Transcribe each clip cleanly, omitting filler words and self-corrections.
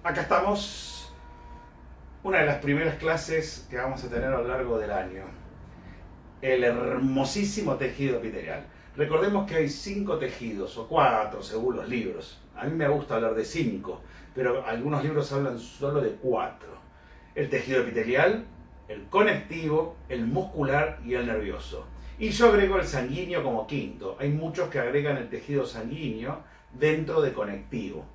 Acá estamos, una de las primeras clases que vamos a tener a lo largo del año. El hermosísimo tejido epitelial. Recordemos que hay 5 tejidos, o 4 según los libros. A mí me gusta hablar de 5, pero algunos libros hablan solo de 4. El tejido epitelial, el conectivo, el muscular y el nervioso. Y yo agrego el sanguíneo como quinto. Hay muchos que agregan el tejido sanguíneo dentro de conectivo.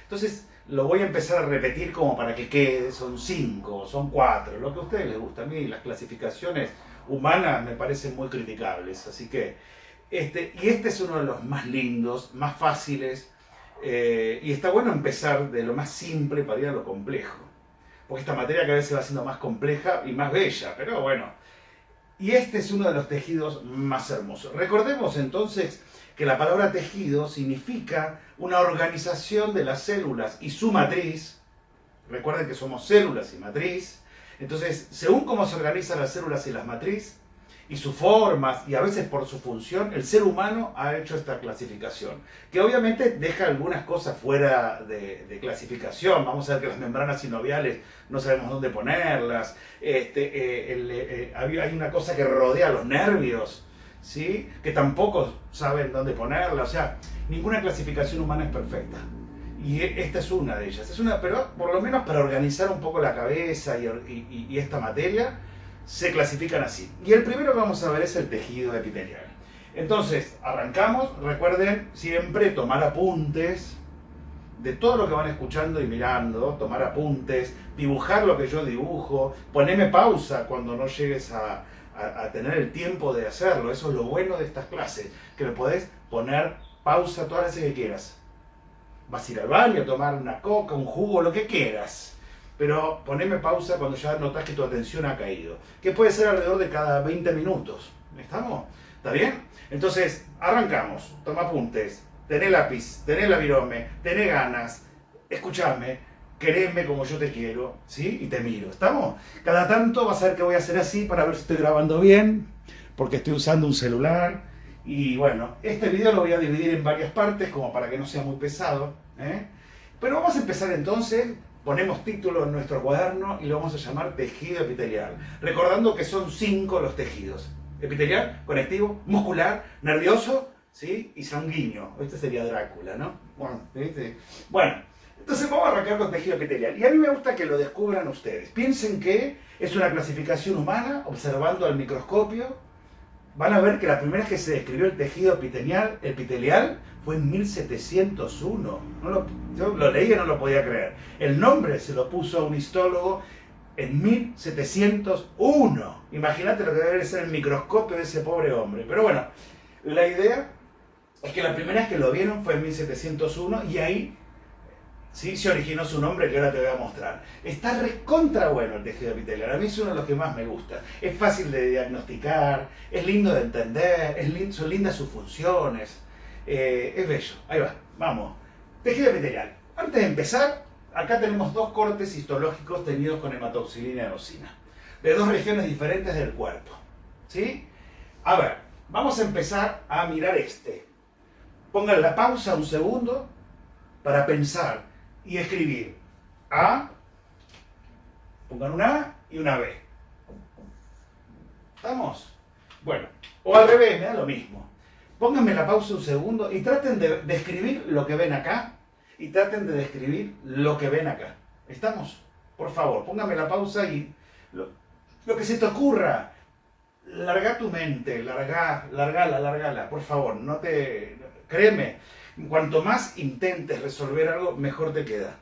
Entonces lo voy a empezar a repetir como para que quede, son 5, son 4, lo que a ustedes les gusta. A mí las clasificaciones humanas me parecen muy criticables, así que este es uno de los más lindos, más fáciles, y está bueno empezar de lo más simple para ir a lo complejo, porque esta materia cada vez se va haciendo más compleja y más bella, pero bueno, y este es uno de los tejidos más hermosos. Recordemos entonces que la palabra tejido significa una organización de las células y su matriz. Recuerden que somos células y matriz. Entonces, según cómo se organizan las células y las matriz, y sus formas, y a veces por su función, el ser humano ha hecho esta clasificación, que obviamente deja algunas cosas fuera de clasificación. Vamos a ver que las membranas sinoviales no sabemos dónde ponerlas. Hay una cosa que rodea los nervios, ¿sí? Que tampoco saben dónde ponerla. O sea, ninguna clasificación humana es perfecta. Y esta es una de ellas. Pero por lo menos para organizar un poco la cabeza y esta materia, se clasifican así. Y el primero que vamos a ver es el tejido epitelial. Entonces, arrancamos. Recuerden siempre tomar apuntes de todo lo que van escuchando y mirando, tomar apuntes, dibujar lo que yo dibujo, ponerme pausa cuando no llegues a tener el tiempo de hacerlo. Eso es lo bueno de estas clases, que me podés poner pausa todas las veces que quieras. Vas a ir al baño, a tomar una coca, un jugo, lo que quieras. Pero poneme pausa cuando ya notas que tu atención ha caído. Que puede ser alrededor de cada 20 minutos. ¿Estamos? ¿Está bien? Entonces, arrancamos. Toma apuntes. Tené lápiz, tené la virome, tené ganas. Escuchame. Quereme como yo te quiero. ¿Sí? Y te miro. ¿Estamos? Cada tanto vas a ver que voy a hacer así para ver si estoy grabando bien. Porque estoy usando un celular. Y bueno, este video lo voy a dividir en varias partes como para que no sea muy pesado. Pero vamos a empezar entonces. Ponemos título en nuestro cuaderno y lo vamos a llamar tejido epitelial. Recordando que son 5 los tejidos. Epitelial, conectivo, muscular, nervioso, ¿sí? Y sanguíneo. Este sería Drácula, ¿no? Bueno, ¿viste? Bueno, entonces vamos a arrancar con tejido epitelial. Y a mí me gusta que lo descubran ustedes. Piensen que es una clasificación humana, observando al microscopio. Van a ver que la primera vez que se describió el tejido epitelial fue en 1701. Yo lo leí y no lo podía creer. El nombre se lo puso un histólogo en 1701. Imagínate lo que debe ser el microscopio de ese pobre hombre. Pero bueno, la idea es que la primera vez que lo vieron fue en 1701 y ahí sí se originó su nombre, que ahora te voy a mostrar. Está recontra bueno el tejido epitelial. A mí es uno de los que más me gusta. Es fácil de diagnosticar, es lindo de entender, son lindas sus funciones. Es bello. Ahí va, vamos. Tejido epitelial. Antes de empezar, acá tenemos 2 cortes histológicos tenidos con hematoxilina eosina, de 2 regiones diferentes del cuerpo. ¿Sí? A ver, vamos a empezar a mirar este. Pongan la pausa un segundo para pensar y escribir A, pongan una A y una B. ¿Estamos? Bueno, o al revés, me da lo mismo. Pónganme la pausa un segundo y traten de describir lo que ven acá y traten de describir lo que ven acá. ¿Estamos? Por favor, pónganme la pausa y lo que se te ocurra. Larga tu mente, largala, por favor, créeme, cuanto más intentes resolver algo, mejor te queda.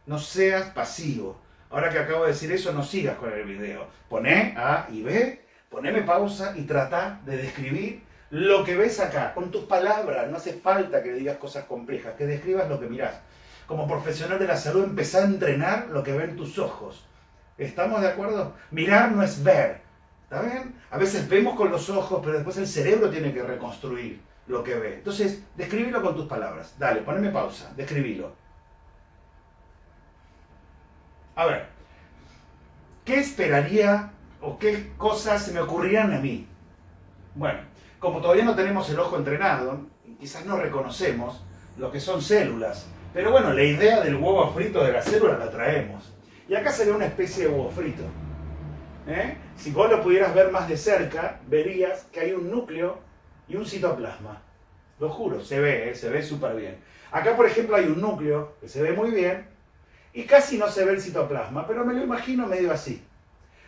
No seas pasivo. Ahora que acabo de decir eso, no sigas con el video. Poné A y B, poneme pausa y trata de describir lo que ves acá, con tus palabras. No hace falta que digas cosas complejas, que describas lo que mirás. Como profesional de la salud, empezá a entrenar lo que ven tus ojos. ¿Estamos de acuerdo? Mirar no es ver. ¿Está bien? A veces vemos con los ojos, pero después el cerebro tiene que reconstruir lo que ve. Entonces, describilo con tus palabras. Dale, poneme pausa, describilo. A ver, ¿qué esperaría o qué cosas se me ocurrirían a mí? Bueno, como todavía no tenemos el ojo entrenado, quizás no reconocemos, lo que son células. Pero bueno, la idea del huevo frito de la célula la traemos. Y acá se ve una especie de huevo frito. Si vos lo pudieras ver más de cerca, verías que hay un núcleo y un citoplasma. Lo juro, se ve súper bien. Acá, por ejemplo, hay un núcleo que se ve muy bien y casi no se ve el citoplasma, pero me lo imagino medio así.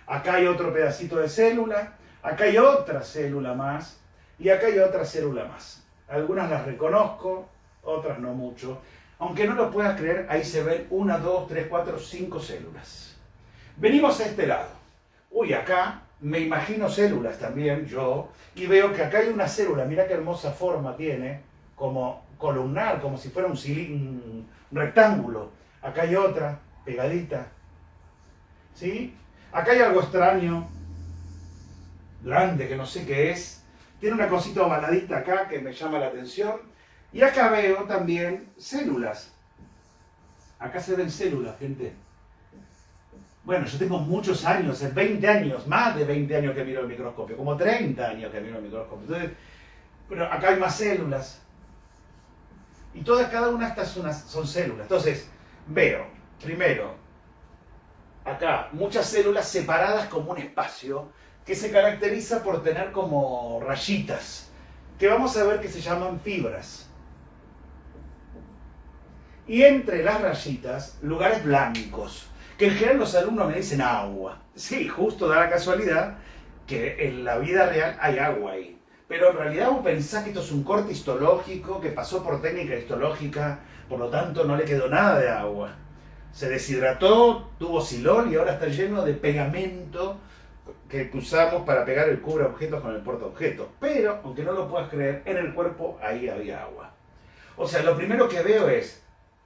Acá hay otro pedacito de célula, acá hay otra célula más y acá hay otra célula más. Algunas las reconozco, otras no mucho. Aunque no lo puedas creer, ahí se ven 1, 2, 3, 4, 5 células. Venimos a este lado. Uy, acá me imagino células también, yo, y veo que acá hay una célula, mirá qué hermosa forma tiene, como columnar, como si fuera un rectángulo. Acá hay otra, pegadita. ¿Sí? Acá hay algo extraño, grande, que no sé qué es. Tiene una cosita ovaladita acá que me llama la atención. Y acá veo también células. Acá se ven células, gente. Bueno, yo tengo muchos años, 20 años, más de 20 años que miro el microscopio, como 30 años que miro el microscopio. Entonces, pero acá hay más células. Y todas, cada una de estas son células. Entonces, veo, primero, acá muchas células separadas como un espacio que se caracteriza por tener como rayitas, que vamos a ver que se llaman fibras. Y entre las rayitas, lugares blancos, que en general los alumnos me dicen agua. Sí, justo da la casualidad que en la vida real hay agua ahí. Pero en realidad vos pensás que esto es un corte histológico que pasó por técnica histológica, por lo tanto no le quedó nada de agua. Se deshidrató, tuvo silol y ahora está lleno de pegamento que usamos para pegar el cubre objetos con el portaobjetos. Pero, aunque no lo puedas creer, en el cuerpo ahí había agua. O sea, lo primero que veo es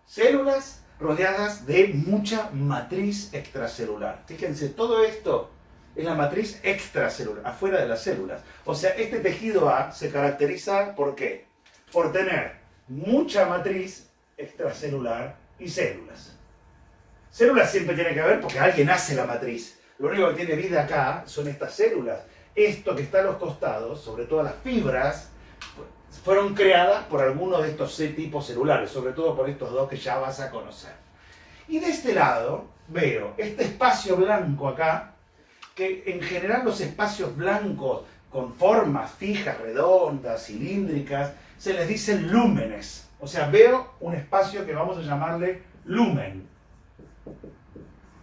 células rodeadas de mucha matriz extracelular. Fíjense, todo esto es la matriz extracelular, afuera de las células. O sea, este tejido A se caracteriza ¿por qué? Por tener mucha matriz extracelular y células. Células siempre tiene que haber porque alguien hace la matriz. Lo único que tiene vida acá son estas células. Esto que está a los costados, sobre todo las fibras, fueron creadas por alguno de estos tipos celulares, sobre todo por estos dos que ya vas a conocer. Y de este lado veo este espacio blanco acá, que en general los espacios blancos con formas fijas, redondas, cilíndricas, se les dicen lúmenes. O sea, veo un espacio que vamos a llamarle lumen,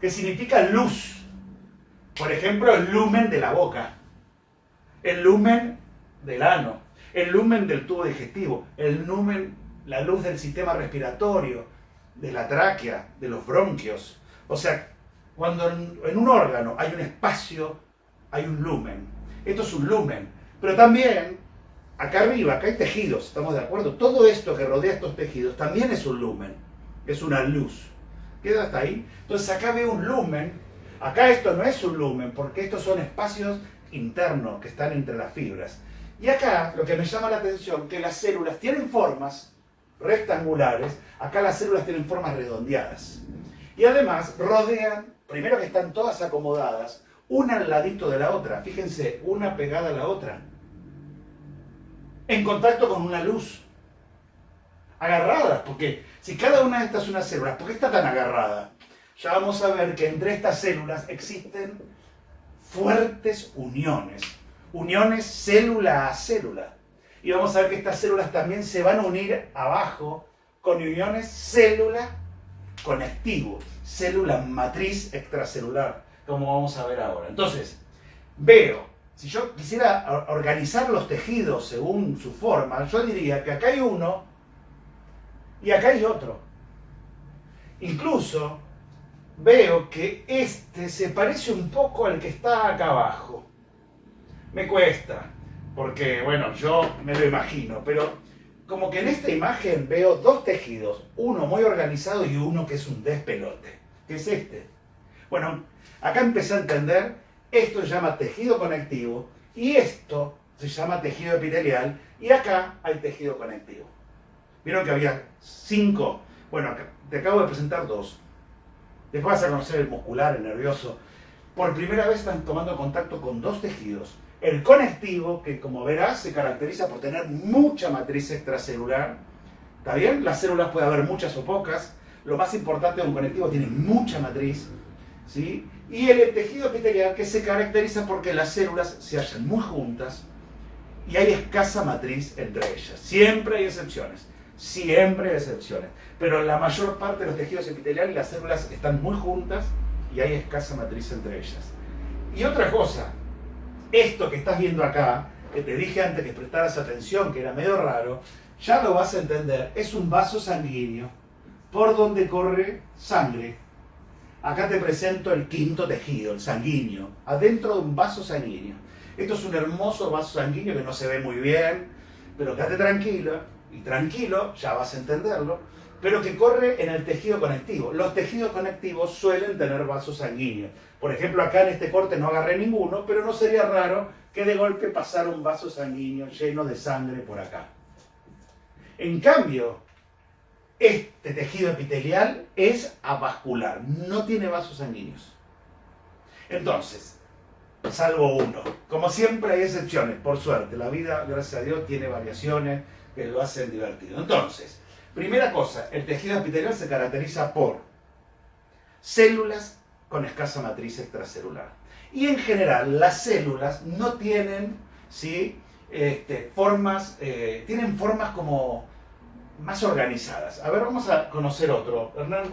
que significa luz. Por ejemplo, el lumen de la boca, el lumen del ano, el lumen del tubo digestivo, el lumen, la luz del sistema respiratorio, de la tráquea, de los bronquios. O sea, cuando en un órgano hay un espacio, hay un lumen. Esto es un lumen. Pero también, acá arriba, acá hay tejidos, ¿estamos de acuerdo? Todo esto que rodea estos tejidos también es un lumen, es una luz. ¿Queda hasta ahí? Entonces acá veo un lumen. Acá esto no es un lumen, porque estos son espacios internos que están entre las fibras. Y acá, lo que me llama la atención, que las células tienen formas rectangulares, acá las células tienen formas redondeadas. Y además rodean, primero que están todas acomodadas, una al ladito de la otra, fíjense, una pegada a la otra, en contacto con una luz, agarradas, porque si cada una de estas es una célula, ¿por qué está tan agarrada? Ya vamos a ver que entre estas células existen fuertes uniones, uniones célula a célula. Y vamos a ver que estas células también se van a unir abajo con uniones célula-conectivo, célula matriz extracelular, como vamos a ver ahora. Entonces, veo, si yo quisiera organizar los tejidos según su forma, yo diría que acá hay uno y acá hay otro. Incluso veo que este se parece un poco al que está acá abajo. Me cuesta, porque bueno, yo me lo imagino, pero como que en esta imagen veo dos tejidos, uno muy organizado y uno que es un despelote. ¿Qué es este? Bueno, acá empecé a entender, esto se llama tejido conectivo y esto se llama tejido epitelial y acá hay tejido conectivo. ¿Vieron que había 5? Bueno, acá te acabo de presentar 2. Después vas a conocer el muscular, el nervioso. Por primera vez están tomando contacto con 2 tejidos. El conectivo, que como verás se caracteriza por tener mucha matriz extracelular, ¿Está bien? Las células puede haber muchas o pocas. Lo más importante de un conectivo tiene mucha matriz, ¿sí? Y el tejido epitelial que se caracteriza porque las células se hallan muy juntas y hay escasa matriz entre ellas. Siempre hay excepciones. Siempre hay excepciones. Pero la mayor parte de los tejidos epiteliales, las células están muy juntas y hay escasa matriz entre ellas. Y otra cosa, esto que estás viendo acá, que te dije antes que prestaras atención, que era medio raro, ya lo vas a entender. Es un vaso sanguíneo por donde corre sangre. Acá te presento el quinto tejido, el sanguíneo, adentro de un vaso sanguíneo. Esto es un hermoso vaso sanguíneo que no se ve muy bien, pero quédate tranquilo, y tranquilo, ya vas a entenderlo, pero que corre en el tejido conectivo. Los tejidos conectivos suelen tener vasos sanguíneos. Por ejemplo, acá en este corte no agarré ninguno, pero no sería raro que de golpe pasara un vaso sanguíneo lleno de sangre por acá. En cambio, este tejido epitelial es avascular, no tiene vasos sanguíneos. Entonces, salvo uno. Como siempre hay excepciones, por suerte. La vida, gracias a Dios, tiene variaciones que lo hacen divertido. Entonces, primera cosa, el tejido epitelial se caracteriza por células con escasa matriz extracelular. Y en general, las células no tienen, ¿sí? Formas, tienen formas como más organizadas. A ver, vamos a conocer otro. Hernán,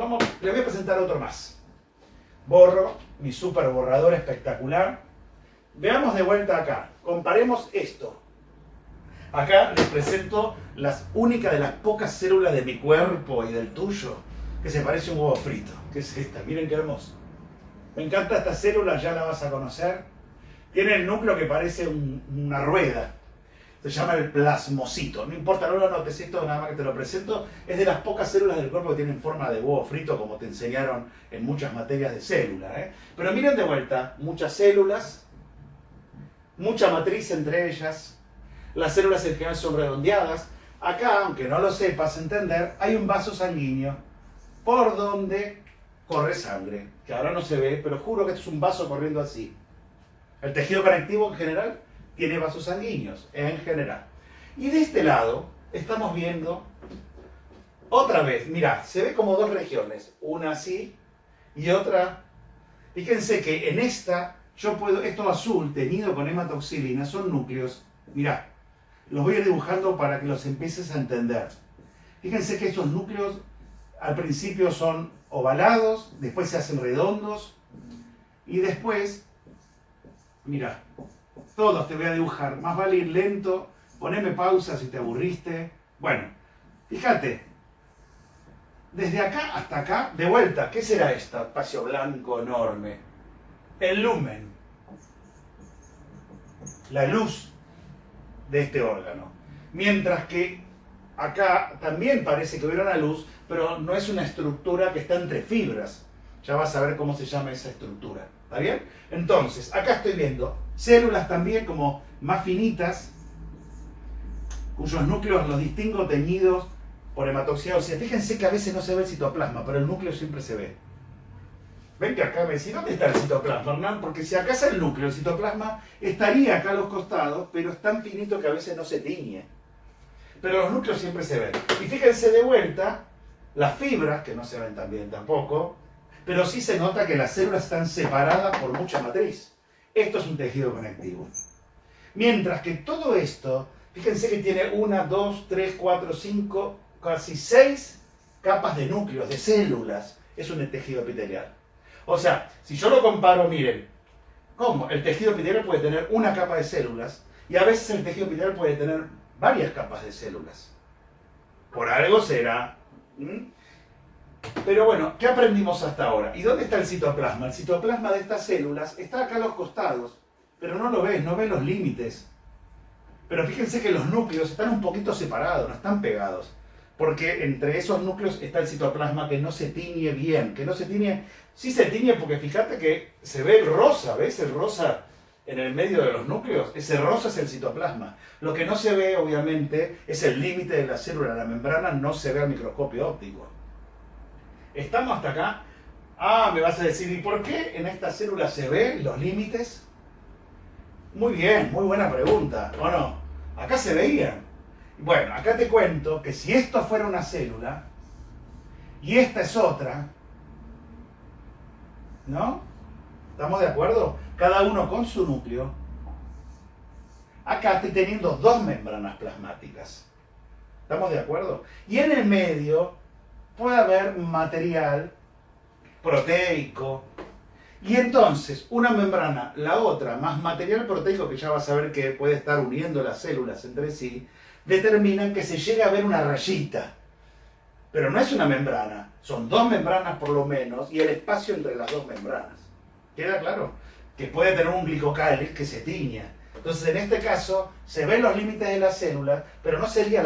le voy a presentar otro más. Borro mi super borrador espectacular. Veamos de vuelta acá. Comparemos esto. Acá les presento las únicas de las pocas células de mi cuerpo y del tuyo que se parece a un huevo frito. ¿Qué es esta? Miren qué hermoso. Me encanta esta célula, ya la vas a conocer. Tiene el núcleo que parece una rueda. Se llama el plasmocito. No importa, no lo notes, esto nada más que te lo presento. Es de las pocas células del cuerpo que tienen forma de huevo frito, como te enseñaron en muchas materias de célula. Pero miren de vuelta, muchas células, mucha matriz entre ellas. Las células en general son redondeadas. Acá, aunque no lo sepas entender, hay un vaso sanguíneo por donde corre sangre, que ahora no se ve, pero juro que es un vaso corriendo así. El tejido conectivo en general tiene vasos sanguíneos, en general. Y de este lado estamos viendo otra vez, mirá, se ve como dos regiones, una así y otra. Fíjense que en esta, yo puedo, esto azul tenido con hematoxilina son núcleos, mirá, los voy a ir dibujando para que los empieces a entender. Fíjense que estos núcleos al principio son ovalados, después se hacen redondos y después, mirá, todos te voy a dibujar. Más vale ir lento, poneme pausa si te aburriste. Bueno, fíjate, desde acá hasta acá, de vuelta, ¿qué será este espacio blanco enorme? El lumen, la luz de este órgano. Mientras que acá también parece que hubiera una luz, pero no es una estructura que está entre fibras. Ya vas a ver cómo se llama esa estructura. ¿Está bien? Entonces, acá estoy viendo células también como más finitas, cuyos núcleos los distingo teñidos por hematoxia ósea. Fíjense que a veces no se ve el citoplasma, pero el núcleo siempre se ve. Ven que acá me decís, ¿dónde está el citoplasma, Hernán? Porque si acá es el núcleo, el citoplasma estaría acá a los costados, pero es tan finito que a veces no se tiñe. Pero los núcleos siempre se ven. Y fíjense de vuelta, las fibras, que no se ven tan bien tampoco, pero sí se nota que las células están separadas por mucha matriz. Esto es un tejido conectivo. Mientras que todo esto, fíjense que tiene 1, 2, 3, 4, 5, casi 6 capas de núcleos, de células. Es un tejido epitelial. O sea, si yo lo comparo, miren, ¿cómo? El tejido epitelial puede tener una capa de células y a veces el tejido epitelial puede tener varias capas de células. Por algo será. Pero bueno, ¿qué aprendimos hasta ahora? ¿Y dónde está el citoplasma? El citoplasma de estas células está acá a los costados, pero no lo ves, no ves los límites. Pero fíjense que los núcleos están un poquito separados, no están pegados. Porque entre esos núcleos está el citoplasma que no se tiñe bien, que no se tiñe. Sí se tiñe porque fíjate que se ve el rosa, ¿ves? El rosa en el medio de los núcleos, ese rosa es el citoplasma. Lo que no se ve, obviamente, es el límite de la célula, la membrana no se ve al microscopio óptico. ¿Estamos hasta acá? Ah, me vas a decir, ¿y por qué en esta célula se ven los límites? Muy bien, muy buena pregunta, ¿o no? Acá se veían. Bueno, acá te cuento que si esto fuera una célula y esta es otra, ¿no? ¿Estamos de acuerdo? Cada uno con su núcleo. Acá estoy teniendo dos membranas plasmáticas. ¿Estamos de acuerdo? Y en el medio puede haber material proteico. Y entonces, una membrana, la otra, más material proteico, que ya vas a ver que puede estar uniendo las células entre sí, determinan que se llega a ver una rayita. Pero no es una membrana, son dos membranas por lo menos y el espacio entre las dos membranas. ¿Queda claro? Que puede tener un glicocáliz que se tiña. Entonces, en este caso, se ven los límites de la célula, pero no sería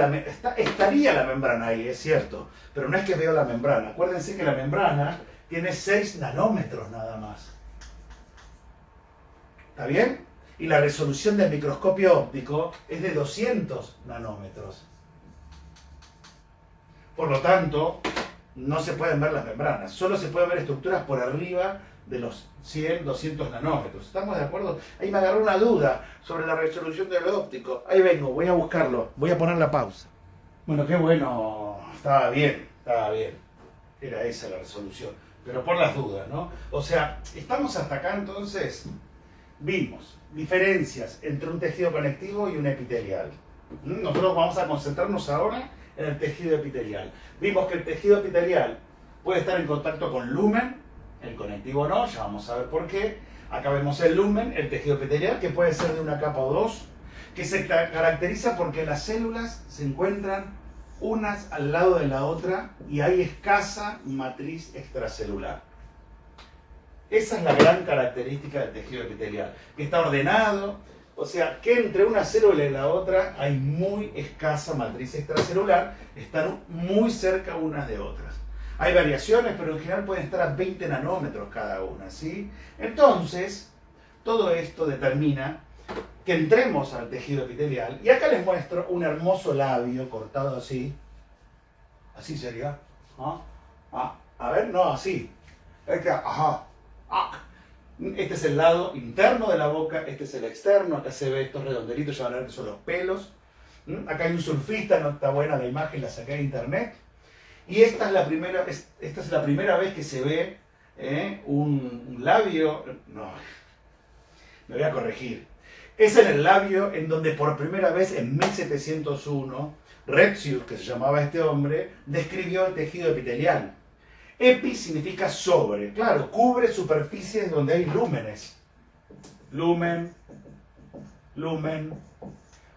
estaría la membrana ahí, es cierto, pero no es que veo la membrana. Acuérdense que la membrana tiene 6 nanómetros nada más. ¿Está bien? Y la resolución del microscopio óptico es de 200 nanómetros. Por lo tanto, no se pueden ver las membranas, solo se pueden ver estructuras por arriba de los 100, 200 nanómetros. ¿Estamos de acuerdo? Ahí me agarró una duda sobre la resolución del óptico. Ahí vengo, voy a buscarlo. Voy a poner la pausa. Bueno, qué bueno. Estaba bien, estaba bien. Era esa la resolución. Pero por las dudas, ¿no? O sea, estamos hasta acá entonces. Vimos diferencias entre un tejido conectivo y un epitelial. Nosotros vamos a concentrarnos ahora en el tejido epitelial. Vimos que el tejido epitelial puede estar en contacto con lumen, el conectivo no, ya vamos a ver por qué. Acá vemos el lumen, el tejido epitelial, que puede ser de una capa o dos, que se caracteriza porque las células se encuentran unas al lado de la otra y hay escasa matriz extracelular. Esa es la gran característica del tejido epitelial, que está ordenado, o sea, que entre una célula y la otra hay muy escasa matriz extracelular, están muy cerca unas de otras. Hay variaciones, pero en general pueden estar a 20 nanómetros cada una, ¿sí? Entonces, todo esto determina que entremos al tejido epitelial, y acá les muestro un hermoso labio cortado así. Así sería. A ver, no, así. Ajá. Este es el lado interno de la boca, este es el externo, acá se ve estos redondelitos, ya van a ver que son los pelos. Acá hay un surfista, no está buena la imagen, la saqué de internet. Y esta es la primera vez que se ve un labio. No, me voy a corregir. Es en el labio en donde por primera vez en 1701, Retzius, que se llamaba este hombre, describió el tejido epitelial. Epi significa sobre, claro, cubre superficies donde hay lúmenes. Lumen, lumen.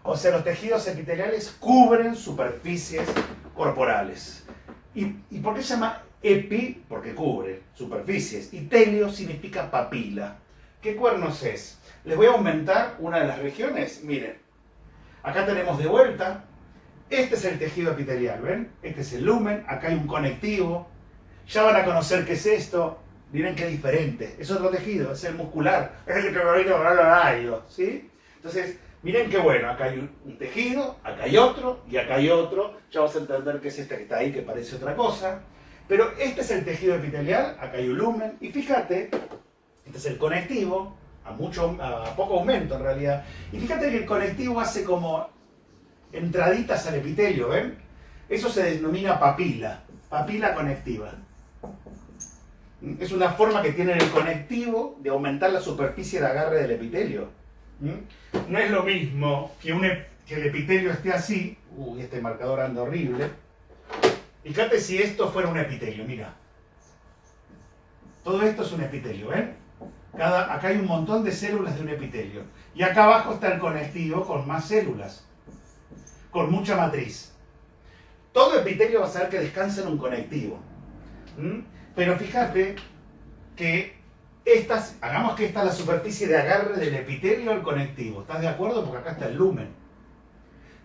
O sea, los tejidos epiteliales cubren superficies corporales. ¿Y por qué se llama epi? Porque cubre superficies. Y telio significa papila. ¿Qué cuernos es? Les voy a aumentar una de las regiones. Miren, acá tenemos de vuelta. Este es el tejido epitelial, ¿ven? Este es el lumen, acá hay un conectivo. Ya van a conocer qué es esto. Miren qué diferente. Es otro tejido, es el muscular. Es el que ¿sí? Entonces, miren qué bueno. Acá hay un tejido, acá hay otro y acá hay otro. Ya vas a entender qué es este que está ahí, que parece otra cosa. Pero este es el tejido epitelial, acá hay un lumen. Y fíjate, este es el conectivo, a poco aumento en realidad. Y fíjate que el conectivo hace como entraditas al epitelio, ¿ven? Eso se denomina papila, papila conectiva. Es una forma que tiene el conectivo de aumentar la superficie de agarre del epitelio. No es lo mismo que el epitelio esté así. Uy, este marcador anda horrible. Fíjate si esto fuera un epitelio, mira. Todo esto es un epitelio, ¿ven? Acá hay un montón de células de un epitelio. Y acá abajo está el conectivo con más células, con mucha matriz. Todo epitelio vas a ver que descansa en un conectivo. Pero fíjate que hagamos que esta es la superficie de agarre del epitelio al conectivo. ¿Estás de acuerdo? Porque acá está el lumen.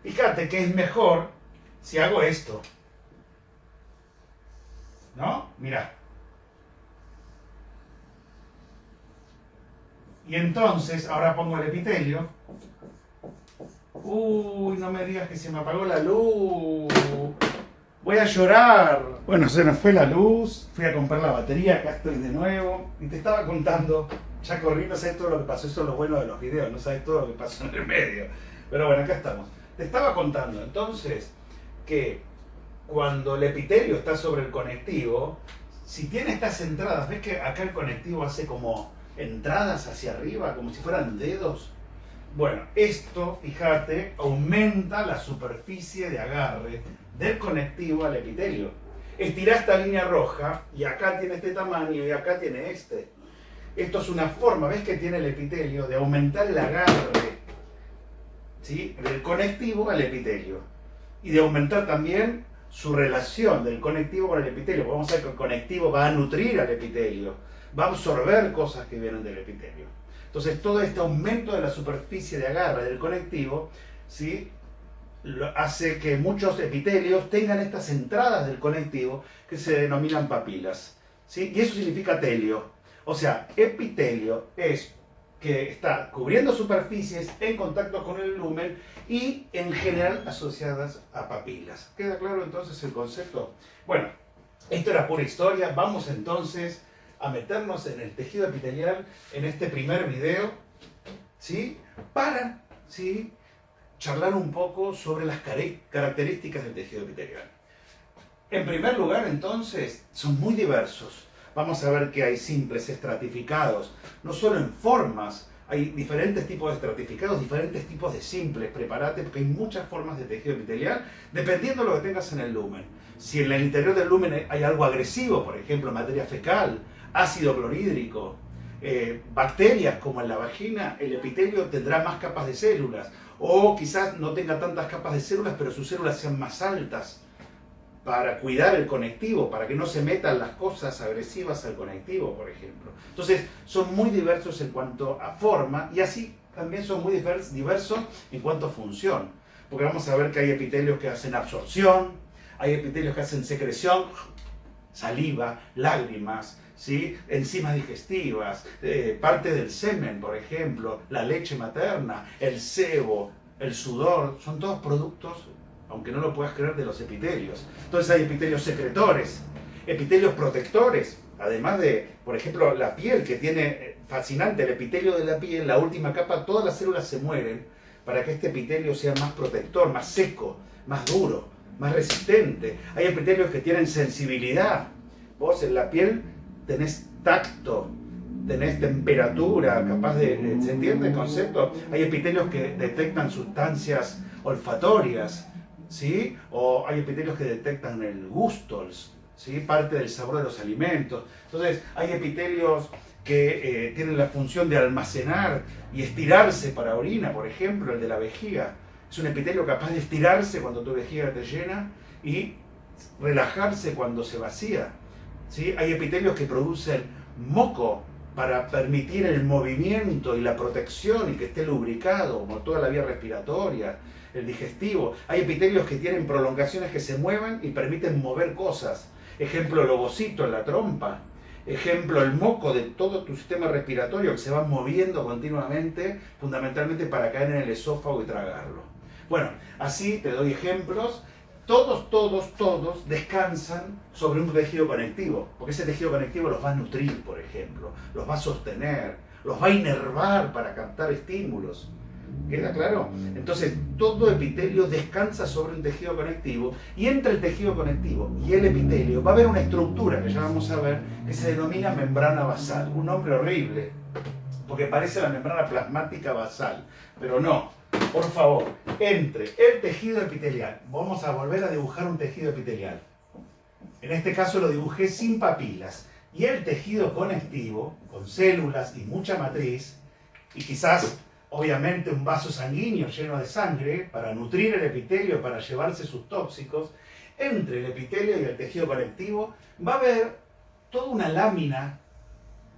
Fíjate que es mejor si hago esto. ¿No? Mirá. Y entonces, ahora pongo el epitelio. Uy, no me digas que se me apagó la luz. Voy a llorar. Bueno, se nos fue la luz. Fui a comprar la batería. Acá estoy de nuevo. Y te estaba contando. Ya corrí, no sabes todo lo que pasó. Eso es lo bueno de los videos. No sabes todo lo que pasó en el medio. Pero bueno, acá estamos. te estaba contando entonces que cuando el epitelio está sobre el conectivo, si tiene estas entradas, ves que acá el conectivo hace como entradas hacia arriba, como si fueran dedos. Bueno, esto, fíjate, aumenta la superficie de agarre del conectivo al epitelio. Estirá esta línea roja y acá tiene este tamaño y acá tiene este. Esto es una forma, ¿ves que tiene el epitelio? De aumentar el agarre, ¿sí?, del conectivo al epitelio. Y de aumentar también su relación del conectivo con el epitelio. Vamos a ver que el conectivo va a nutrir al epitelio, va a absorber cosas que vienen del epitelio. Entonces todo este aumento de la superficie de agarre del conectivo, ¿sí?, hace que muchos epitelios tengan estas entradas del conectivo que se denominan papilas, ¿sí? Y eso significa telio. O sea, epitelio es que está cubriendo superficies en contacto con el lumen y en general asociadas a papilas. ¿Queda claro entonces el concepto? Bueno, esto era pura historia. Vamos entonces a meternos en el tejido epitelial en este primer video, ¿sí?, para, ¿sí?, charlar un poco sobre las características del tejido epitelial. En primer lugar, entonces, son muy diversos. Vamos a ver que hay simples estratificados, no solo en formas, hay diferentes tipos de estratificados, diferentes tipos de simples. Prepárate porque hay muchas formas de tejido epitelial, dependiendo de lo que tengas en el lumen. Si en el interior del lumen hay algo agresivo, por ejemplo, materia fecal, ácido clorhídrico, bacterias como en la vagina, el epitelio tendrá más capas de células, o quizás no tenga tantas capas de células, pero sus células sean más altas para cuidar el conectivo, para que no se metan las cosas agresivas al conectivo, por ejemplo. Entonces, son muy diversos en cuanto a forma y así también son muy diversos en cuanto a función. Porque vamos a ver que hay epitelios que hacen absorción, hay epitelios que hacen secreción, saliva, lágrimas, ¿sí?, enzimas digestivas, parte del semen, por ejemplo, la leche materna, el sebo, el sudor, son todos productos, aunque no lo puedas creer, de los epitelios. Entonces hay epitelios secretores, epitelios protectores, además de, por ejemplo, la piel, que tiene fascinante el epitelio de la piel, la última capa, todas las células se mueren para que este epitelio sea más protector, más seco, más duro, más resistente. Hay epitelios que tienen sensibilidad. Vos en la piel tenés tacto, tenés temperatura, capaz de... ¿Se entiende el concepto? Hay epitelios que detectan sustancias olfatorias, ¿sí? O hay epitelios que detectan el gusto, ¿sí?, parte del sabor de los alimentos. Entonces, hay epitelios que tienen la función de almacenar y estirarse para orina, por ejemplo, el de la vejiga. Es un epitelio capaz de estirarse cuando tu vejiga te llena y relajarse cuando se vacía, ¿sí? Hay epitelios que producen moco para permitir el movimiento y la protección y que esté lubricado, como toda la vía respiratoria, el digestivo. Hay epitelios que tienen prolongaciones que se mueven y permiten mover cosas. Ejemplo, el ovocito en la trompa. Ejemplo, el moco de todo tu sistema respiratorio que se va moviendo continuamente, fundamentalmente para caer en el esófago y tragarlo. Bueno, así te doy ejemplos. Todos descansan sobre un tejido conectivo, porque ese tejido conectivo los va a nutrir, por ejemplo, los va a sostener, los va a inervar para captar estímulos. ¿Queda claro? Entonces, todo epitelio descansa sobre un tejido conectivo y entre el tejido conectivo y el epitelio va a haber una estructura que ya vamos a ver que se denomina membrana basal. Un nombre horrible, porque parece la membrana plasmática basal, pero no. Por favor, entre el tejido epitelial, vamos a volver a dibujar un tejido epitelial. En este caso lo dibujé sin papilas. Y el tejido conectivo, con células y mucha matriz, y quizás, obviamente, un vaso sanguíneo lleno de sangre para nutrir el epitelio, para llevarse sus tóxicos, entre el epitelio y el tejido conectivo va a haber toda una lámina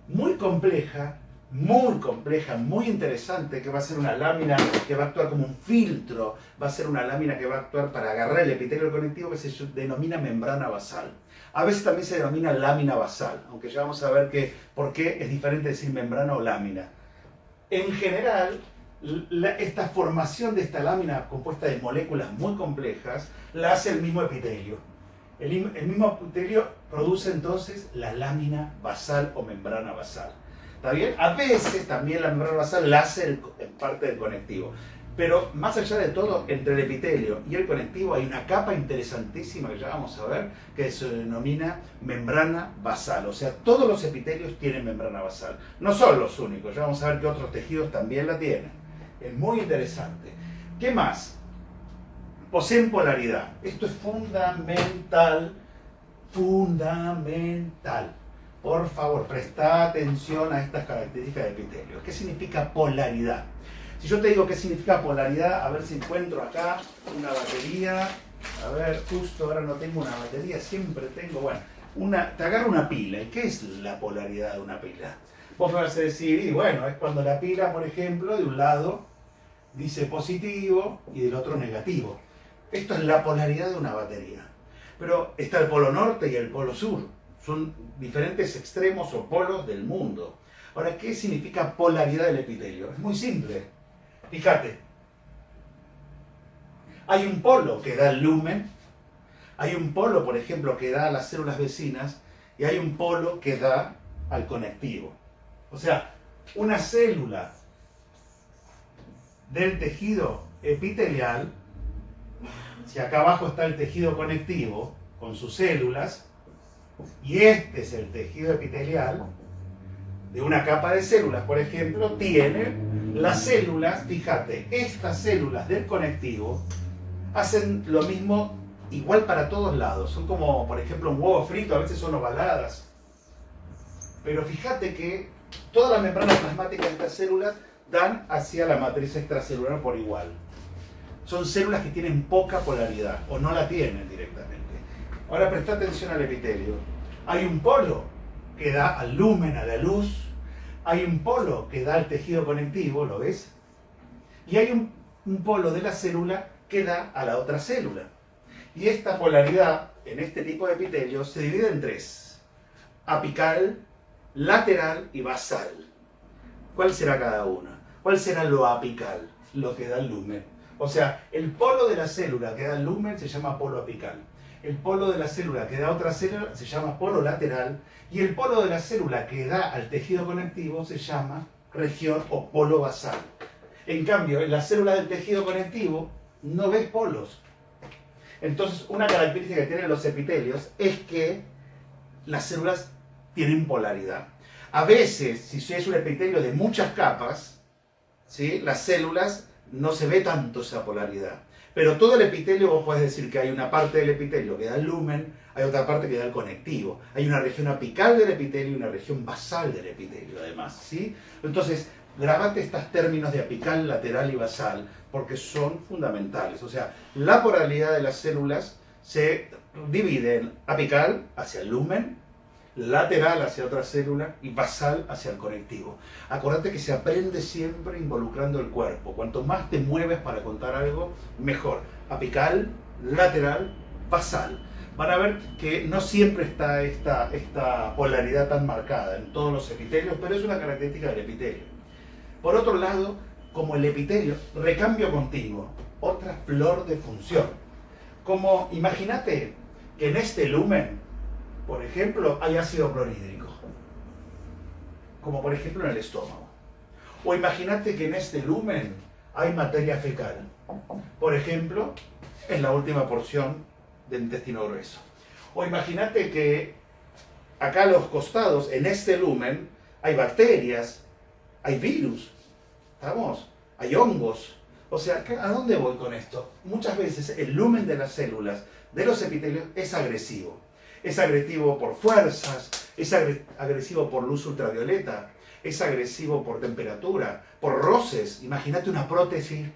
muy compleja, muy interesante, que va a ser una lámina que va a actuar como un filtro, va a ser una lámina que va a actuar para agarrar el epitelio conectivo, que se denomina membrana basal. A veces también se denomina lámina basal, aunque ya vamos a ver por qué es diferente decir membrana o lámina. En general, esta formación de esta lámina compuesta de moléculas muy complejas la hace el mismo epitelio. El mismo epitelio produce entonces la lámina basal o membrana basal. ¿Está bien? A veces también la membrana basal la hace en parte del conectivo. Pero más allá de todo, entre el epitelio y el conectivo hay una capa interesantísima que ya vamos a ver, que se denomina membrana basal. O sea, todos los epitelios tienen membrana basal. No son los únicos, ya vamos a ver que otros tejidos también la tienen. Es muy interesante. ¿Qué más? Poseen polaridad. Esto es fundamental. Fundamental. Por favor, presta atención a estas características de epitelio. ¿Qué significa polaridad? Si yo te digo qué significa polaridad, a ver si encuentro acá una batería. A ver, justo ahora no tengo una batería, siempre tengo, bueno, te agarro una pila. ¿Y qué es la polaridad de una pila? Vos me vas a decir, y bueno, es cuando la pila, por ejemplo, de un lado dice positivo y del otro negativo. Esto es la polaridad de una batería. Pero está el polo norte y el polo sur. Son diferentes extremos o polos del mundo. Ahora, ¿qué significa polaridad del epitelio? Es muy simple. Fíjate, hay un polo que da el lumen, hay un polo, por ejemplo, que da a las células vecinas, y hay un polo que da al conectivo. O sea, una célula del tejido epitelial, si acá abajo está el tejido conectivo con sus células, y este es el tejido epitelial de una capa de células, por ejemplo, tiene las células, fíjate, estas células del conectivo hacen lo mismo igual para todos lados. Son como, por ejemplo, un huevo frito, a veces son ovaladas. Pero fíjate que todas las membranas plasmáticas de estas células dan hacia la matriz extracelular por igual. Son células que tienen poca polaridad o no la tienen directamente. Ahora presta atención al epitelio. Hay un polo que da al lumen, a la luz. Hay un polo que da al tejido conectivo, ¿lo ves? Y hay un polo de la célula que da a la otra célula. Y esta polaridad, en este tipo de epitelio, se divide en tres. Apical, lateral y basal. ¿Cuál será cada una? ¿Cuál será lo apical? Lo que da el lumen. O sea, el polo de la célula que da el lumen se llama polo apical. El polo de la célula que da a otra célula se llama polo lateral. Y el polo de la célula que da al tejido conectivo se llama región o polo basal. En cambio, en las células del tejido conectivo no ves polos. Entonces, una característica que tienen los epitelios es que las células tienen polaridad. A veces, si es un epitelio de muchas capas, ¿sí?, las células no se ve tanto esa polaridad. Pero todo el epitelio, vos podés decir que hay una parte del epitelio que da el lumen, hay otra parte que da el conectivo. Hay una región apical del epitelio y una región basal del epitelio, además, ¿sí? Entonces, grabate estos términos de apical, lateral y basal, porque son fundamentales. O sea, la polaridad de las células se divide en apical hacia el lumen, lateral hacia otra célula y basal hacia el conectivo. Acordate que se aprende siempre involucrando el cuerpo. Cuanto más te mueves para contar algo, mejor. Apical, lateral, basal. Van a ver que no siempre está esta polaridad tan marcada en todos los epitelios, pero es una característica del epitelio. Por otro lado, como el epitelio, recambio continuo, otra flor de función. Como imagínate que en este lumen, por ejemplo, hay ácido clorhídrico, como por ejemplo en el estómago. O imagínate que en este lumen hay materia fecal, por ejemplo, en la última porción del intestino grueso. O imagínate que acá a los costados, en este lumen, hay bacterias, hay virus, ¿estamos? Hay hongos. O sea, ¿a dónde voy con esto? Muchas veces el lumen de las células de los epitelios es agresivo. Es agresivo por fuerzas, es agresivo por luz ultravioleta, es agresivo por temperatura, por roces. Imagínate una prótesis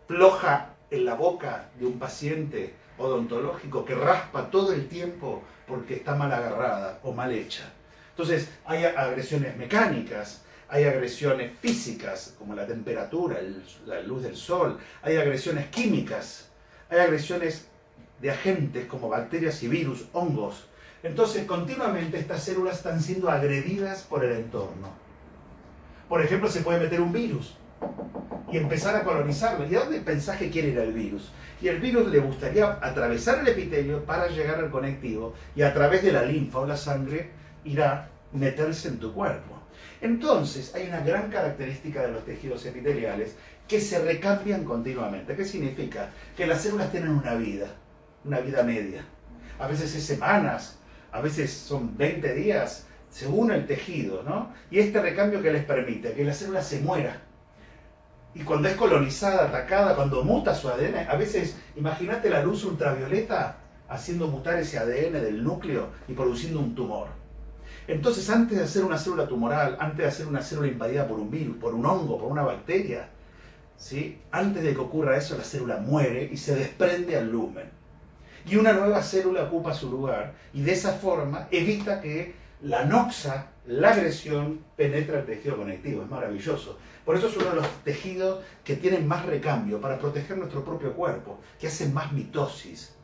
floja en la boca de un paciente odontológico que raspa todo el tiempo porque está mal agarrada o mal hecha. Entonces, hay agresiones mecánicas, hay agresiones físicas, como la temperatura, la luz del sol, hay agresiones químicas, hay agresiones de agentes como bacterias y virus, hongos. Entonces, continuamente estas células están siendo agredidas por el entorno. Por ejemplo, se puede meter un virus y empezar a colonizarlo. ¿Y a dónde pensás que quiere ir el virus? Y el virus le gustaría atravesar el epitelio para llegar al conectivo y a través de la linfa o la sangre irá a meterse en tu cuerpo. Entonces, hay una gran característica de los tejidos epiteliales que se recambian continuamente. ¿Qué significa? Que las células tienen una vida media. A veces es semanas, a veces son 20 días, según el tejido, ¿no? Y este recambio que les permite que la célula se muera. Y cuando es colonizada, atacada, cuando muta su ADN, a veces, imagínate la luz ultravioleta haciendo mutar ese ADN del núcleo y produciendo un tumor. Entonces, antes de hacer una célula tumoral, antes de hacer una célula invadida por un virus, por un hongo, por una bacteria, ¿sí? Antes de que ocurra eso, la célula muere y se desprende al lumen. Y una nueva célula ocupa su lugar y de esa forma evita que la noxa, la agresión, penetre el tejido conectivo. Es maravilloso. Por eso es uno de los tejidos que tienen más recambio para proteger nuestro propio cuerpo, que hacen más mitosis.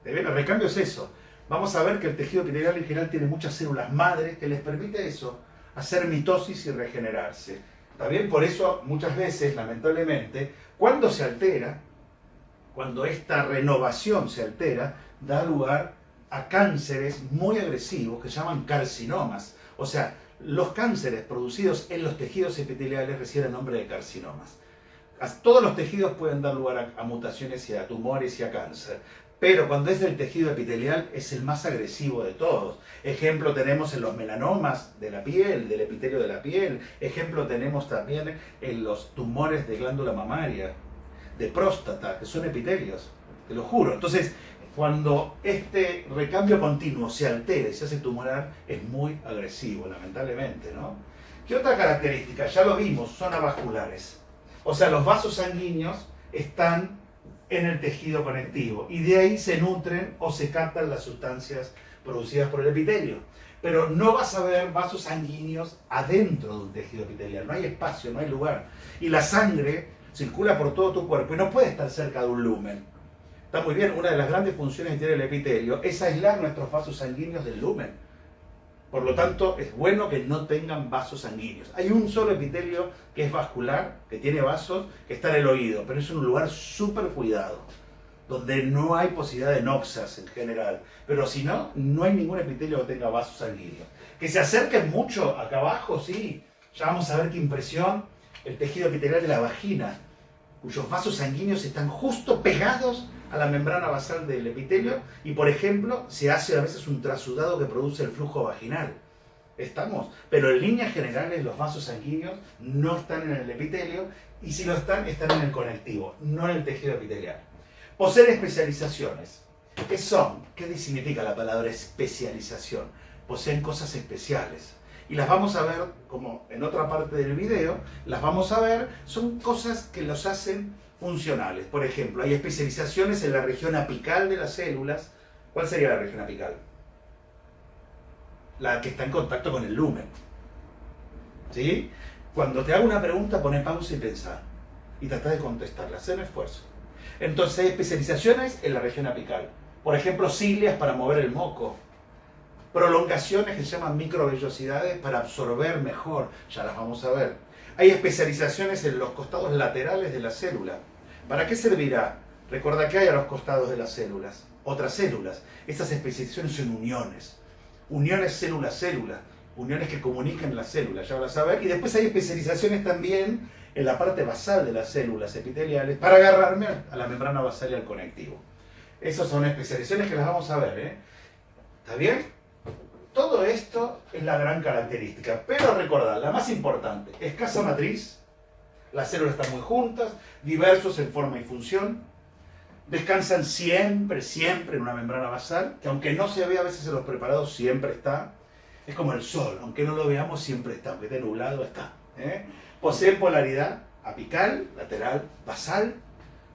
El recambio es eso. Vamos a ver que el tejido epitelial en general tiene muchas células madres que les permite eso, hacer mitosis y regenerarse. ¿Está bien? Por eso muchas veces, lamentablemente, cuando se altera, cuando esta renovación se altera, da lugar a cánceres muy agresivos que se llaman carcinomas. O sea, los cánceres producidos en los tejidos epiteliales reciben el nombre de carcinomas. Todos los tejidos pueden dar lugar a mutaciones y a tumores y a cáncer. Pero cuando es del tejido epitelial es el más agresivo de todos. Ejemplo tenemos en los melanomas de la piel, del epitelio de la piel. Ejemplo tenemos también en los tumores de glándula mamaria, de próstata, que son epitelios, te lo juro. Entonces, cuando este recambio continuo se altera y se hace tumoral, es muy agresivo, lamentablemente, ¿no? ¿Qué otra característica? Ya lo vimos, son avasculares. O sea, los vasos sanguíneos están en el tejido conectivo y de ahí se nutren o se captan las sustancias producidas por el epitelio. Pero no vas a ver vasos sanguíneos adentro de un tejido epitelial, no hay espacio, no hay lugar. Y la sangre circula por todo tu cuerpo y no puede estar cerca de un lumen. Está muy bien, una de las grandes funciones que tiene el epitelio es aislar nuestros vasos sanguíneos del lumen. Por lo tanto, es bueno que no tengan vasos sanguíneos. Hay un solo epitelio que es vascular, que tiene vasos, que está en el oído, pero es un lugar súper cuidado, donde no hay posibilidad de noxas en general. Pero si no, no hay ningún epitelio que tenga vasos sanguíneos. Que se acerquen mucho acá abajo, sí. Ya vamos a ver qué impresión el tejido epitelial de la vagina, cuyos vasos sanguíneos están justo pegados a la membrana basal del epitelio y, por ejemplo, se hace a veces un trasudado que produce el flujo vaginal. ¿Estamos? Pero en líneas generales los vasos sanguíneos no están en el epitelio y si lo están, están en el conectivo, no en el tejido epitelial. Poseen especializaciones. ¿Qué son? ¿Qué significa la palabra especialización? Poseen cosas especiales. Y las vamos a ver, como en otra parte del video, las vamos a ver, son cosas que los hacen funcionales. Por ejemplo, hay especializaciones en la región apical de las células. ¿Cuál sería la región apical? La que está en contacto con el lumen. ¿Sí? Cuando te hago una pregunta, pone pausa y pensá. Y trata de contestarla, haz un esfuerzo. Entonces hay especializaciones en la región apical. Por ejemplo, cilias para mover el moco. Prolongaciones que se llaman microvellosidades para absorber mejor. Ya las vamos a ver. Hay especializaciones en los costados laterales de la célula. ¿Para qué servirá? Recuerda que hay a los costados de las células otras células. Estas especializaciones son uniones. Uniones célula-célula. Uniones que comunican las células, ya vas a ver. Y después hay especializaciones también en la parte basal de las células epiteliales para agarrarme a la membrana basal y al conectivo. Esas son especializaciones que las vamos a ver, ¿eh? ¿Está bien? Todo esto es la gran característica. Pero recordad, la más importante, escasa matriz, las células están muy juntas, diversos en forma y función, descansan siempre, siempre en una membrana basal, que aunque no se vea a veces en los preparados, siempre está. Es como el sol, aunque no lo veamos, siempre está, aunque esté nublado, está. Poseen polaridad apical, lateral, basal,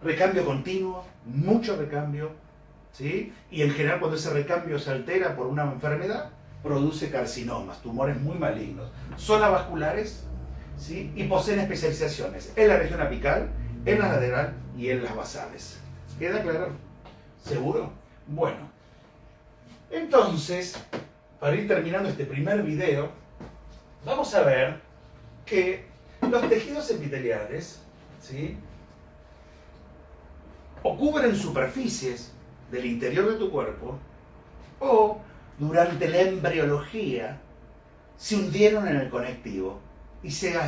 recambio continuo, mucho recambio, ¿sí? Y en general cuando ese recambio se altera por una enfermedad, produce carcinomas, tumores muy malignos. Son avasculares, ¿sí? Y poseen especializaciones en la región apical, en la lateral y en las basales. ¿Queda claro? ¿Seguro? Bueno, entonces, para ir terminando este primer video, vamos a ver que los tejidos epiteliales, ¿sí?, o cubren superficies del interior de tu cuerpo o durante la embriología se hundieron en el conectivo y se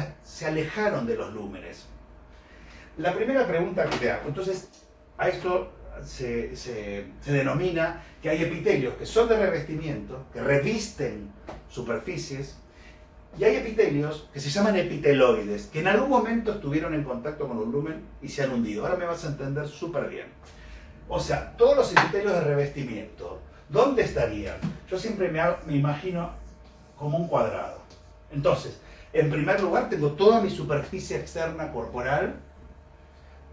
alejaron de los lúmenes. La primera pregunta que te hago, entonces, a esto se denomina que hay epitelios que son de revestimiento, que revisten superficies, y hay epitelios que se llaman epiteloides, que en algún momento estuvieron en contacto con un lumen y se han hundido. Ahora me vas a entender súper bien. O sea, todos los epitelios de revestimiento, ¿dónde estarían? Yo siempre me imagino como un cuadrado. Entonces, en primer lugar tengo toda mi superficie externa corporal,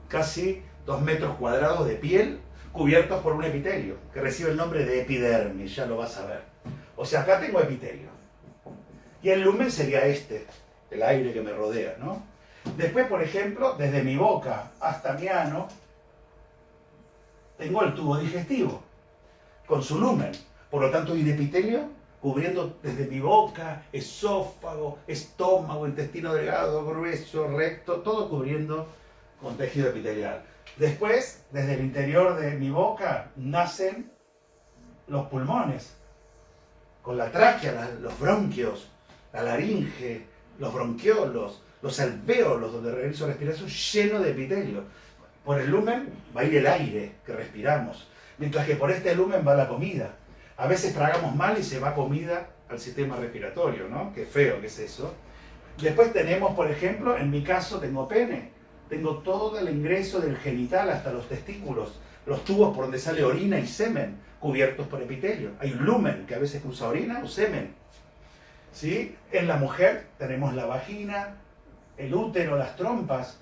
casi 2 metros cuadrados de piel, cubiertos por un epitelio, que recibe el nombre de epidermis, ya lo vas a ver. O sea, acá tengo epitelio. Y el lumen sería este, el aire que me rodea, ¿no? Después, por ejemplo, desde mi boca hasta mi ano, tengo el tubo digestivo, con su lumen. Por lo tanto, hay un epitelio cubriendo desde mi boca, esófago, estómago, intestino delgado, grueso, recto, todo cubriendo con tejido epitelial. Después, desde el interior de mi boca, nacen los pulmones, con la tráquea, los bronquios, la laringe, los bronquiolos, los alvéolos, donde realizo respiración, lleno de epitelio. Por el lumen va a ir el aire que respiramos, mientras que por este lumen va la comida. A veces tragamos mal y se va comida al sistema respiratorio, ¿no? Qué feo que es eso. Después tenemos, por ejemplo, en mi caso tengo pene. Tengo todo el ingreso del genital hasta los testículos, los tubos por donde sale orina y semen, cubiertos por epitelio. Hay un lumen que a veces cruza orina o semen. ¿Sí? En la mujer tenemos la vagina, el útero, las trompas,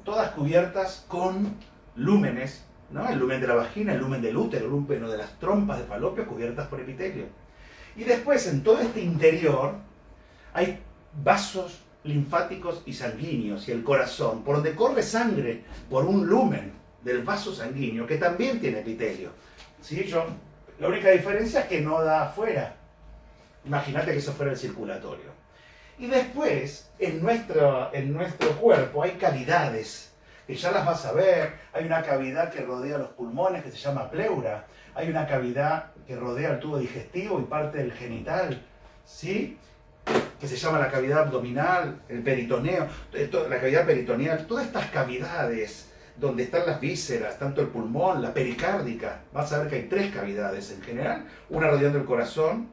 todas cubiertas con lúmenes, ¿no? El lumen de la vagina, el lumen del útero, el lumen de las trompas de falopio cubiertas por epitelio. Y después en todo este interior hay vasos linfáticos y sanguíneos y el corazón, por donde corre sangre por un lumen del vaso sanguíneo que también tiene epitelio. ¿Sí? La única diferencia es que no da afuera. Imagínate que eso fuera el circulatorio. Y después, en nuestro cuerpo hay cavidades, que ya las vas a ver. Hay una cavidad que rodea los pulmones, que se llama pleura. Hay una cavidad que rodea el tubo digestivo y parte del genital, ¿sí? Que se llama la cavidad abdominal, el peritoneo, la cavidad peritoneal. Todas estas cavidades donde están las vísceras, tanto el pulmón, la pericárdica. Vas a ver que hay 3 cavidades en general, una rodeando el corazón,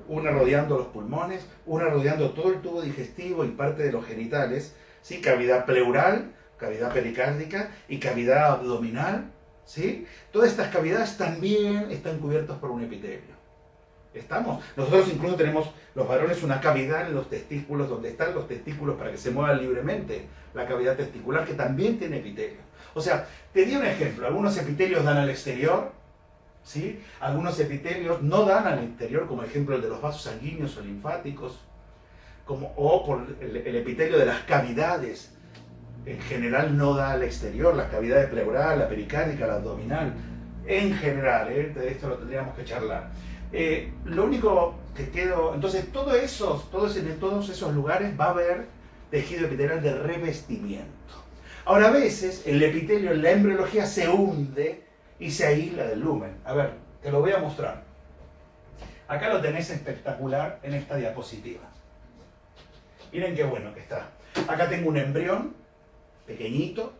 una rodeando los pulmones, una rodeando todo el tubo digestivo y parte de los genitales, ¿sí? Cavidad pleural, cavidad pericárdica y cavidad abdominal, ¿sí? Todas estas cavidades también están cubiertas por un epitelio. ¿Estamos? Nosotros incluso tenemos, los varones, una cavidad en los testículos, donde están los testículos para que se muevan libremente, la cavidad testicular, que también tiene epitelio. O sea, te di un ejemplo, algunos epitelios dan al exterior, ¿sí? Algunos epitelios no dan al interior, como ejemplo el de los vasos sanguíneos o linfáticos, o por el epitelio de las cavidades. En general no da al exterior, las cavidades pleural, la pericárdica, la abdominal. En general, de esto lo tendríamos que charlar. Lo único que quedó, entonces en todos esos lugares va a haber tejido epitelial de revestimiento. Ahora, a veces el epitelio en la embriología se hunde y se aísla del lumen. A ver, te lo voy a mostrar. Acá lo tenés espectacular en esta diapositiva. Miren qué bueno que está. Acá tengo un embrión pequeñito,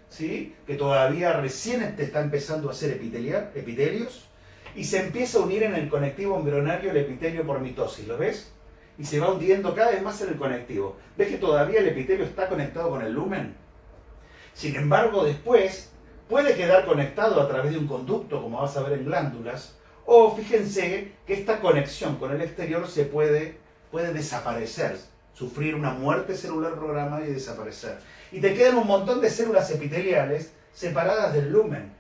¿sí? Que todavía recién te está empezando a hacer epitelios, y se empieza a unir en el conectivo embrionario el epitelio por mitosis, ¿lo ves? Y se va hundiendo cada vez más en el conectivo. ¿Ves que todavía el epitelio está conectado con el lumen? Sin embargo, después puede quedar conectado a través de un conducto, como vas a ver en glándulas, o fíjense que esta conexión con el exterior puede desaparecer, sufrir una muerte celular programada y desaparecer. Y te quedan un montón de células epiteliales separadas del lumen.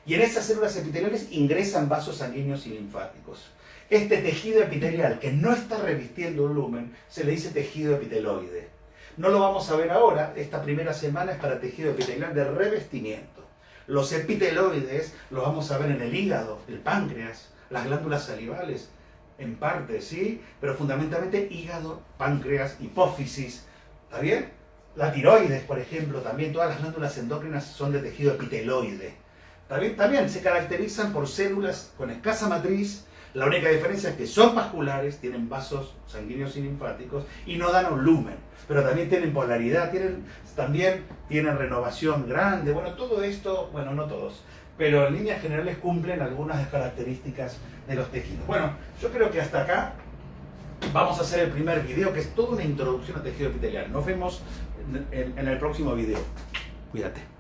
Y en esas células epiteliales ingresan vasos sanguíneos y linfáticos. Este tejido epitelial que no está revistiendo un lumen se le dice tejido epiteloide. No lo vamos a ver ahora, esta primera semana es para tejido epitelial de revestimiento. Los epiteloides los vamos a ver en el hígado, el páncreas, las glándulas salivales, en parte, ¿sí? Pero fundamentalmente hígado, páncreas, hipófisis, ¿está bien? La tiroides, por ejemplo, también todas las glándulas endócrinas son de tejido epiteloide. ¿Está bien? También se caracterizan por células con escasa matriz, La única diferencia es que son vasculares, tienen vasos sanguíneos y linfáticos y no dan un lumen, pero también tienen polaridad, también tienen renovación grande. Bueno, todo esto, bueno, no todos, pero en líneas generales cumplen algunas de las características de los tejidos. Bueno, yo creo que hasta acá vamos a hacer el primer video, que es toda una introducción al tejido epitelial. Nos vemos en el próximo video. Cuídate.